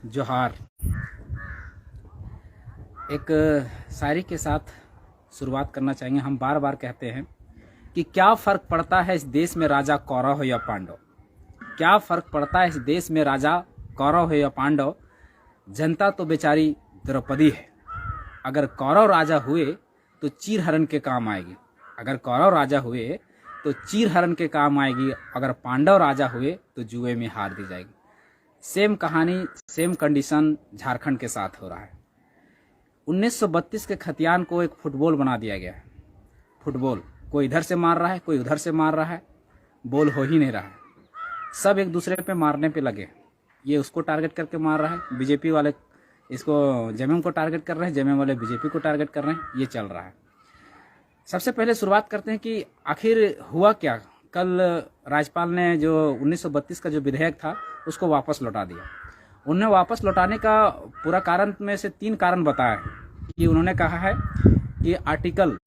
जोहार। एक शायरी के साथ शुरुआत करना चाहेंगे। हम बार बार कहते हैं कि क्या फ़र्क पड़ता है इस देश में राजा कौरव हो या पांडव। क्या फ़र्क पड़ता है इस देश में राजा कौरव हो या पांडव। जनता तो बेचारी द्रौपदी है। अगर कौरव राजा हुए तो चीर हरण के काम आएगी। अगर कौरव राजा हुए तो चीर हरण के काम आएगी। अगर पांडव राजा हुए तो जुए में हार दी जाएगी। सेम कहानी, सेम कंडीशन झारखंड के साथ हो रहा है। 1932 के खतियान को एक फुटबॉल बना दिया गया है। फुटबॉल कोई इधर से मार रहा है, कोई उधर से मार रहा है, बॉल हो ही नहीं रहा है। सब एक दूसरे पे मारने पे लगे। ये उसको टारगेट करके मार रहा है, बीजेपी वाले इसको जेएमएम को टारगेट कर रहे हैं, जेएमएम वाले बीजेपी को टारगेट कर रहे हैं। ये चल रहा है। सबसे पहले शुरुआत करते हैं कि आखिर हुआ क्या। कल राज्यपाल ने जो 1932 का जो विधेयक था उसको वापस लौटा दिया। उन्हें वापस लौटाने का पूरा कारण में से 3 कारण बताया कि उन्होंने कहा है कि आर्टिकल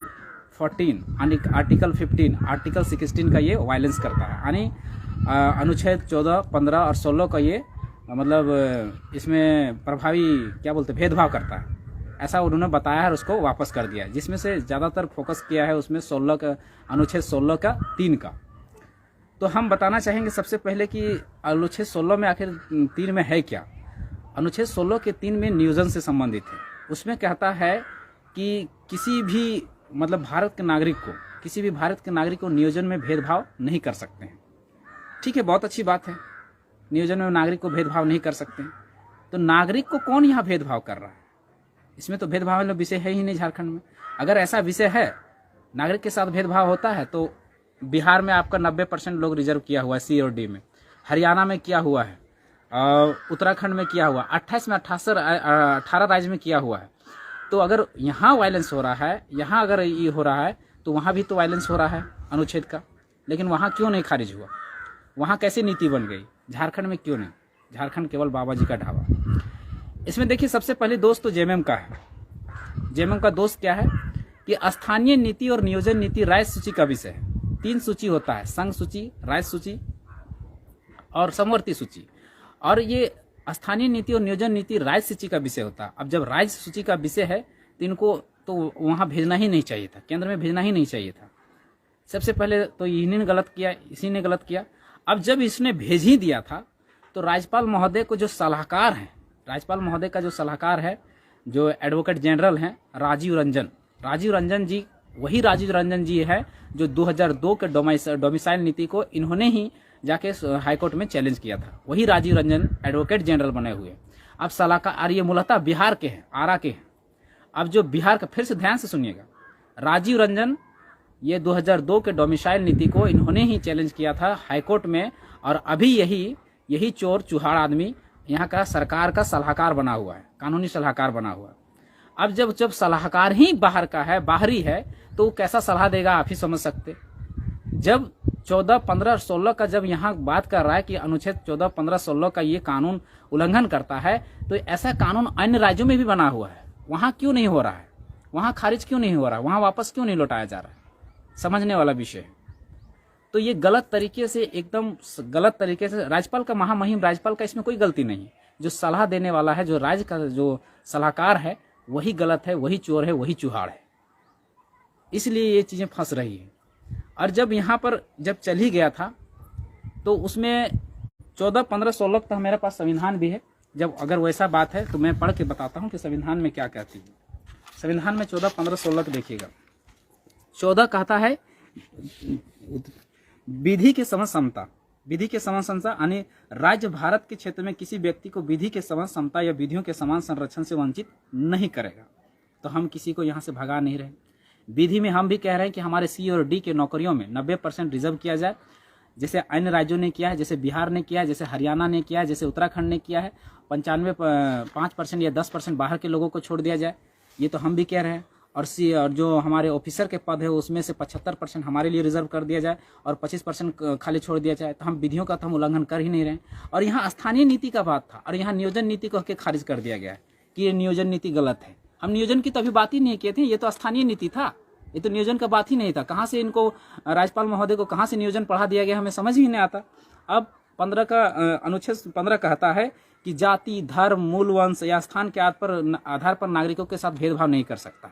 14, आर्टिकल 15, आर्टिकल 16 का ये वायलेंस करता है। यानी अनुच्छेद 14, 15 और 16 का ये मतलब इसमें प्रभावी क्या बोलते भेदभाव करता है, ऐसा उन्होंने बताया है और उसको वापस कर दिया है। जिसमें से ज़्यादातर फोकस किया है उसमें 16 का, अनुच्छेद 16 का 3 का। तो हम बताना चाहेंगे सबसे पहले कि अनुच्छेद 16 में आखिर 3 में है क्या। अनुच्छेद 16 के 3 में नियोजन से संबंधित है। उसमें कहता है कि किसी भी मतलब भारत के नागरिक को, किसी भी भारत के नागरिक को नियोजन में भेदभाव नहीं कर सकते हैं। ठीक है, बहुत अच्छी बात है, नियोजन में नागरिक को भेदभाव नहीं कर सकते हैं। तो नागरिक को कौन यहाँ भेदभाव कर रहा है? इसमें तो भेदभाव वाला विषय है ही नहीं झारखंड में। अगर ऐसा विषय है, नागरिक के साथ भेदभाव होता है, तो बिहार में आपका 90% लोग रिजर्व किया हुआ है सी और डी में, हरियाणा में किया हुआ है, उत्तराखंड में किया हुआ, 28 में 18 राज्य में किया हुआ है। तो अगर यहाँ वायलेंस हो रहा है, यहाँ अगर ये हो रहा है, तो वहाँ भी तो वायलेंस हो रहा है अनुच्छेद का। लेकिन वहाँ क्यों नहीं खारिज हुआ? वहाँ कैसे नीति बन गई? झारखंड में क्यों नहीं? झारखंड केवल बाबा जी का ढाबा। इसमें देखिए, सबसे पहले दोष तो जेएमएम का है। जेएमएम का दोष क्या है कि स्थानीय नीति और नियोजन नीति राज्य सूची का विषय है। 3 सूची होता है, संघ सूची, राज्य सूची और समवर्ती सूची। और ये स्थानीय नीति और नियोजन नीति राज्य सूची का विषय होता है। अब जब राज्य सूची का विषय है तो इनको तो वहाँ भेजना ही नहीं चाहिए था, केंद्र में भेजना ही नहीं चाहिए था। सबसे पहले तो इन्हीं ने गलत किया, इसी ने गलत किया। अब जब इसने भेज ही दिया था तो राज्यपाल महोदय को जो सलाहकार हैं, राज्यपाल महोदय का जो सलाहकार है, जो एडवोकेट जनरल हैं राजीव रंजन जी, वही राजीव रंजन जी है जो 2002 के डोमिसाइल नीति को इन्होंने ही जाके हाईकोर्ट में चैलेंज किया था। वही राजीव रंजन एडवोकेट जनरल बने हुए। अब सलाहकार ये मूलतः बिहार के हैं, आरा के हैं। अब जो बिहार का, फिर से ध्यान से सुनिएगा, राजीव रंजन ये 2002 के डोमिसाइल नीति को इन्होंने ही चैलेंज किया था हाईकोर्ट में। और अभी यही चोर चुहाड़ आदमी यहाँ का सरकार का सलाहकार बना हुआ है, कानूनी सलाहकार बना हुआ है। अब जब सलाहकार ही बाहर का है, बाहरी है, तो वो कैसा सलाह देगा आप ही समझ सकते। जब 14, 15, 16 का जब यहाँ बात कर रहा है कि अनुच्छेद 14, 15, 16 का ये कानून उल्लंघन करता है, तो ऐसा कानून अन्य राज्यों में भी बना हुआ है। वहाँ क्यों नहीं हो रहा है? वहाँ खारिज क्यों नहीं हो रहा है? वहाँ वापस क्यों नहीं लौटाया जा रहा है? समझने वाला विषय है। तो ये गलत तरीके से, एकदम गलत तरीके से, राज्यपाल का, महामहिम राज्यपाल का इसमें कोई गलती नहीं है। जो सलाह देने वाला है, जो राज्य का जो सलाहकार है, वही गलत है, वही चोर है, वही चुहाड़ है। इसलिए ये चीज़ें फंस रही है। और जब यहाँ पर जब चल ही गया था तो उसमें 14, 15, 16 तक मेरे पास संविधान भी है। जब अगर वैसा बात है तो मैं पढ़ के बताता हूँ कि संविधान में क्या कहती है। संविधान में 14, 15, 16 देखिएगा। 14 कहता है विधि के समान समता। विधि के समान समता यानी राज्य भारत के क्षेत्र में किसी व्यक्ति को विधि के समान समता या विधियों के समान संरक्षण से वंचित नहीं करेगा। तो हम किसी को यहाँ से भगा नहीं रहे। विधि में हम भी कह रहे हैं कि हमारे सी और डी के नौकरियों में 90% रिजर्व किया जाए, जैसे अन्य राज्यों ने किया है, जैसे बिहार ने किया है, जैसे हरियाणा ने किया है, जैसे उत्तराखंड ने किया है। 95% या 10% बाहर के लोगों को छोड़ दिया जाए, ये तो हम भी कह रहे हैं। और जो हमारे ऑफिसर के पद है उसमें से 75% हमारे लिए रिजर्व कर दिया जाए और 25% खाली छोड़ दिया जाए। तो हम विधियों का तो हम उल्लंघन कर ही नहीं रहे। और यहाँ स्थानीय नीति का बात था और यहाँ नियोजन नीति को खारिज कर दिया गया है कि ये नियोजन नीति गलत है। हम नियोजन की तो अभी बात ही नहीं किए थे, ये तो स्थानीय नीति था, ये तो नियोजन का बात ही नहीं था। कहाँ से इनको, राज्यपाल महोदय को कहाँ से नियोजन पढ़ा दिया गया, हमें समझ ही नहीं आता। अब 15 का अनुच्छेद 15 कहता है कि जाति, धर्म, मूल, वंश या स्थान के आधार पर नागरिकों के साथ भेदभाव नहीं कर सकता।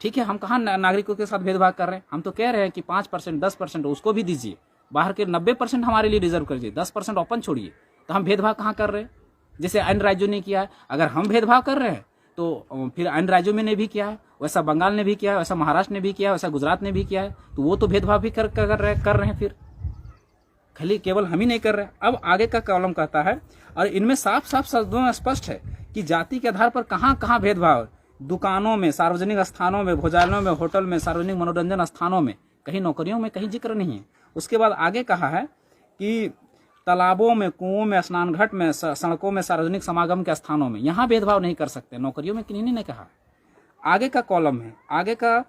ठीक है, हम कहाँ नागरिकों के साथ भेदभाव कर रहे हैं? हम तो कह रहे हैं कि 5%, 10% उसको भी दीजिए, बाहर के 90% हमारे लिए रिजर्व कर दीजिए, 10% ओपन छोड़िए, तो हम भेदभाव कहाँ कर रहे हैं? जैसे अन्य राज्यों ने किया है। अगर हम भेदभाव कर रहे हैं तो फिर अन्य राज्यों में ने भी किया है, वैसा बंगाल ने भी किया है, वैसा महाराष्ट्र ने भी किया है, वैसा गुजरात ने भी किया है, तो वो तो भेदभाव भी कर रहे हैं। फिर खाली केवल हम ही नहीं कर रहे। अब आगे का कॉलम कहता है, और इनमें साफ साफ शब्दों में स्पष्ट है कि जाति के आधार पर कहाँ कहाँ भेदभाव, दुकानों में, सार्वजनिक स्थानों में, भोजनालयों में, होटल में, सार्वजनिक मनोरंजन स्थानों में, कहीं नौकरियों में कहीं जिक्र नहीं है। उसके बाद आगे कहा है कि तालाबों में, कुओं में, स्नान घाट में, सड़कों में, सार्वजनिक समागम के स्थानों में, यहाँ भेदभाव नहीं कर सकते। नौकरियों में किन्हीं ने कहा। आगे का कॉलम है, आगे का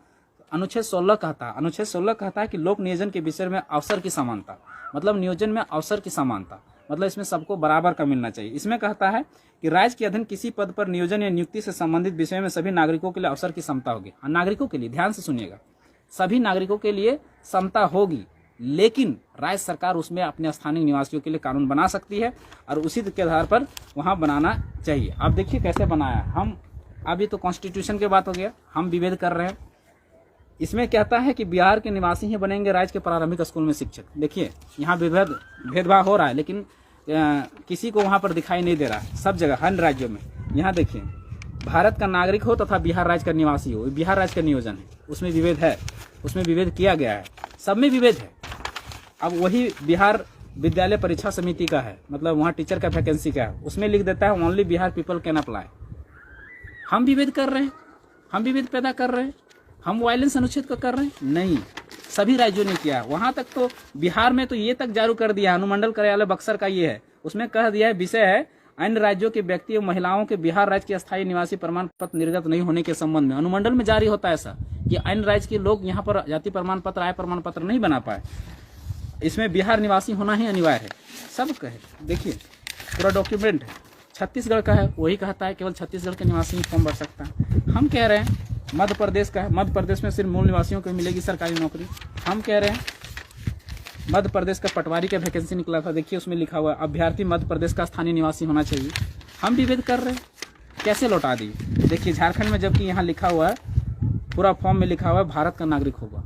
अनुच्छेद 16 कहता है, अनुच्छेद 16 कहता है कि लोक नियोजन के विषय में अवसर की समानता, मतलब नियोजन में अवसर की समानता, मतलब इसमें सबको बराबर का मिलना चाहिए। इसमें कहता है कि राज्य के अधीन किसी पद पर नियोजन या नियुक्ति से संबंधित विषय में सभी नागरिकों के लिए अवसर की समता होगी। नागरिकों के लिए, ध्यान से सुनिएगा, सभी नागरिकों के लिए समता होगी, लेकिन राज्य सरकार उसमें अपने स्थानीय निवासियों के लिए कानून बना सकती है और उसी के आधार पर वहां बनाना चाहिए। अब देखिए कैसे बनाया हम, अभी तो कॉन्स्टिट्यूशन की बात हो गया, हम विभेद कर रहे हैं। इसमें कहता है कि बिहार के निवासी ही बनेंगे राज्य के प्रारंभिक स्कूल में शिक्षक। देखिए यहाँ भेदभाव हो रहा है, लेकिन किसी को वहां पर दिखाई नहीं दे रहा है, सब जगह हर राज्यों में। यहाँ देखिए, भारत का नागरिक हो तथा बिहार राज्य का निवासी हो, बिहार राज्य का नियोजन है, उसमें विभेद है, उसमें विभेद किया गया है, सब में विभेद है। अब वही बिहार विद्यालय परीक्षा समिति का है, मतलब वहाँ टीचर का वैकेंसी का है, उसमें लिख देता है only Bihar people can apply. हम विभेद कर रहे हैं, हम विभेद पैदा कर रहे हैं, हम वायलेंस अनुच्छेद को कर रहे हैं? नहीं, सभी राज्यों ने किया। वहां तक तो बिहार में तो ये तक जारी कर दिया, अनुमंडल कार्यालय बक्सर का ये है, उसमें कह दिया है विषय है अन्य राज्यों के व्यक्ति और महिलाओं के बिहार राज्य के अस्थायी निवासी प्रमाण पत्र निर्गत नहीं होने के संबंध में। अनुमंडल में जारी होता है ऐसा कि अन्य राज्य के लोग यहाँ पर जाति प्रमाण पत्र, आय प्रमाण पत्र नहीं बना पाए, इसमें बिहार निवासी होना ही अनिवार्य है। सब कहे, देखिए पूरा डॉक्यूमेंट है। छत्तीसगढ़ का है, वही कहता है केवल छत्तीसगढ़ के निवासी ही फॉर्म भर सकता है। हम कह रहे हैं मध्य प्रदेश का है, मध्य प्रदेश में सिर्फ मूल निवासियों को मिलेगी सरकारी नौकरी। हम कह रहे हैं मध्य प्रदेश का पटवारी का वैकेंसी निकला था, देखिए उसमें लिखा हुआ है अभ्यर्थी मध्य प्रदेश का स्थानीय निवासी होना चाहिए। हम विभेद कर रहे हैं, कैसे लौटा दी? देखिए झारखंड में जबकि यहाँ लिखा हुआ है, पूरा फॉर्म में लिखा हुआ है भारत का नागरिक होगा,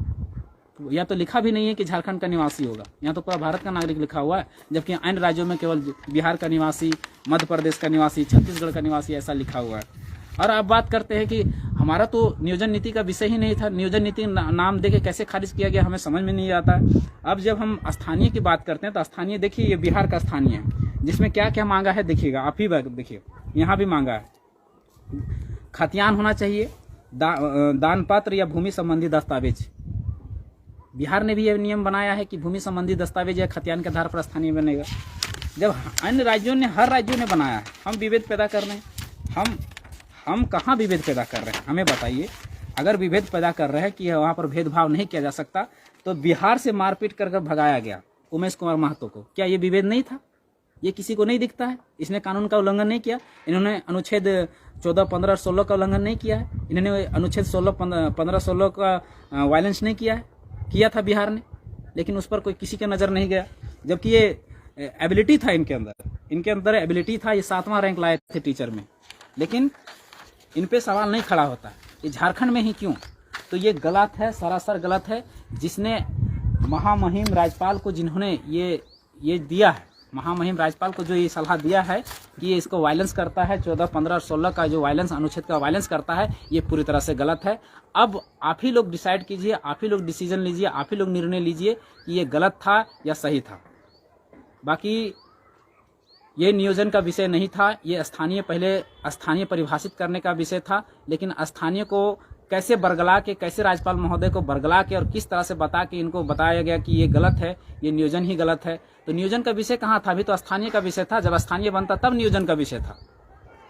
या तो लिखा भी नहीं है कि झारखंड का निवासी होगा, यहाँ तो पूरा भारत का नागरिक लिखा हुआ है, जबकि अन्य राज्यों में केवल बिहार का निवासी, मध्य प्रदेश का निवासी, छत्तीसगढ़ का निवासी ऐसा लिखा हुआ है। और अब बात करते हैं कि हमारा तो नियोजन नीति का विषय ही नहीं था, नियोजन नीति नाम देके कैसे खारिज किया गया हमें समझ में नहीं आता है। अब जब हम स्थानीय की बात करते हैं तो स्थानीय देखिए, ये बिहार का स्थानीय है, जिसमें क्या क्या मांगा है देखिएगा, आप ही देखिए यहाँ भी मांगा है खतियान होना चाहिए, दान पत्र या भूमि संबंधी दस्तावेज। बिहार ने भी यह नियम बनाया है कि भूमि संबंधी दस्तावेज या खतियान के आधार पर स्थानीय बनेगा। जब अन्य राज्यों ने, हर राज्यों ने बनाया है, हम विभेद पैदा कर रहे हैं। हम कहाँ विभेद पैदा कर रहे हैं, हमें बताइए। अगर विभेद पैदा कर रहे हैं कि वहाँ पर भेदभाव नहीं किया जा सकता, तो बिहार से मारपीट कर भगाया गया उमेश कुमार महतो को, क्या ये विभेद नहीं था? ये किसी को नहीं दिखता है? इसने कानून का उल्लंघन नहीं किया, इन्होंने अनुच्छेद 14, 15, 16 का उल्लंघन नहीं किया है, इन्होंने अनुच्छेद 16, 15, 16 का वायलेंस नहीं किया है, किया था बिहार ने, लेकिन उस पर कोई किसी का नज़र नहीं गया। जबकि ये एबिलिटी था इनके अंदर एबिलिटी था, ये 7वां रैंक लाए थे टीचर में, लेकिन इन पे सवाल नहीं खड़ा होता ये झारखंड में ही क्यों? तो ये गलत है, सरासर गलत है। जिसने महामहिम राज्यपाल को, जिन्होंने ये दिया है, महामहिम राज्यपाल को जो ये सलाह दिया है कि ये इसको वायलेंस करता है, 14, 15, 16 का जो वायलेंस अनुच्छेद का वायलेंस करता है, ये पूरी तरह से गलत है। अब आप ही लोग डिसाइड कीजिए, आप ही लोग डिसीजन लीजिए, आप ही लोग निर्णय लीजिए कि ये गलत था या सही था। बाकी ये नियोजन का विषय नहीं था, ये पहले स्थानीय परिभाषित करने का विषय था, लेकिन स्थानीय को कैसे बरगला के, कैसे राज्यपाल महोदय को बरगला के और किस तरह से बता के इनको बताया गया कि ये गलत है, ये नियोजन ही गलत है। तो नियोजन का विषय कहाँ था? अभी तो स्थानीय का विषय था, जब स्थानीय बनता तब नियोजन का विषय था,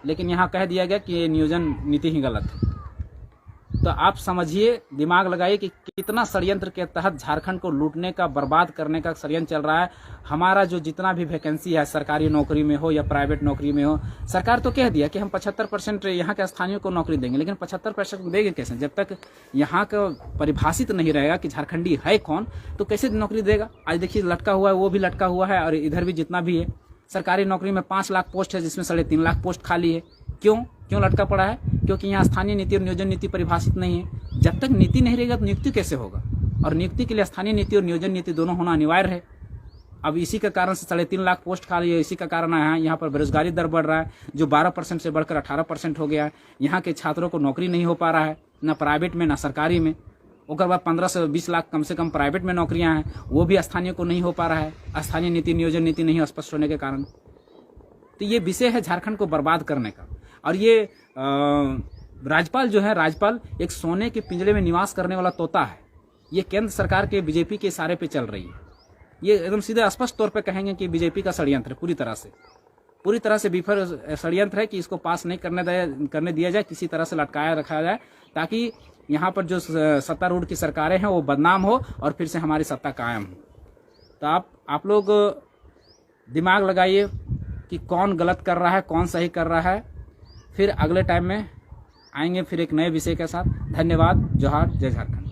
लेकिन यहाँ कह दिया गया कि ये नियोजन नीति ही गलत है। तो आप समझिए, दिमाग लगाइए कि कितना षड्यंत्र के तहत झारखंड को लूटने का, बर्बाद करने का षड्यंत्र चल रहा है। हमारा जो जितना भी वैकेंसी है, सरकारी नौकरी में हो या प्राइवेट नौकरी में हो, सरकार तो कह दिया कि हम 75% यहाँ के स्थानीय को नौकरी देंगे, लेकिन 75% देंगे कैसे? जब तक यहाँ का परिभाषित नहीं रहेगा कि झारखंडी है कौन, तो कैसे नौकरी देगा? आज देखिए लटका हुआ है, वो भी लटका हुआ है, और इधर भी जितना भी है सरकारी नौकरी में 5 लाख पोस्ट है, जिसमें 3.5 लाख पोस्ट खाली है। क्यों लटका पड़ा है? क्योंकि यहाँ स्थानीय नीति और नियोजन नीति परिभाषित नहीं है। जब तक नीति नहीं रहेगा तो नियुक्ति कैसे होगा? और नियुक्ति के लिए स्थानीय नीति और नियोजन नीति दोनों होना अनिवार्य है। अब इसी के कारण से 3.5 लाख पोस्ट खाली है। इसी का कारण है यहाँ पर बेरोजगारी दर बढ़ रहा है, जो 12% से बढ़कर 18% हो गया है। यहाँ के छात्रों को नौकरी नहीं हो पा रहा है, ना प्राइवेट में ना सरकारी में। उसके बाद 15 से 20 लाख कम से कम प्राइवेट में नौकरियां हैं, वो भी स्थानीय को नहीं हो पा रहा है, स्थानीय नीति नियोजन नीति नहीं स्पष्ट होने के कारण। तो ये विषय है झारखंड को बर्बाद करने का। और ये राज्यपाल जो है, राज्यपाल एक सोने के पिंजरे में निवास करने वाला तोता है। ये केंद्र सरकार के बीजेपी के इशारे पे चल रही है। ये एकदम सीधे स्पष्ट तौर पे कहेंगे कि बीजेपी का षड्यंत्र है, पूरी तरह से विफल षड्यंत्र है कि इसको पास नहीं करने दिया जाए, किसी तरह से लटकाया रखा जाए, ताकि यहाँ पर जो सत्तारूढ़ की सरकारें हैं वो बदनाम हो और फिर से हमारी सत्ता कायम हो। तो आप लोग दिमाग लगाइए कि कौन गलत कर रहा है, कौन सही कर रहा है। फिर अगले टाइम में आएंगे फिर एक नए विषय के साथ। धन्यवाद। जोहार। जय झारखंड।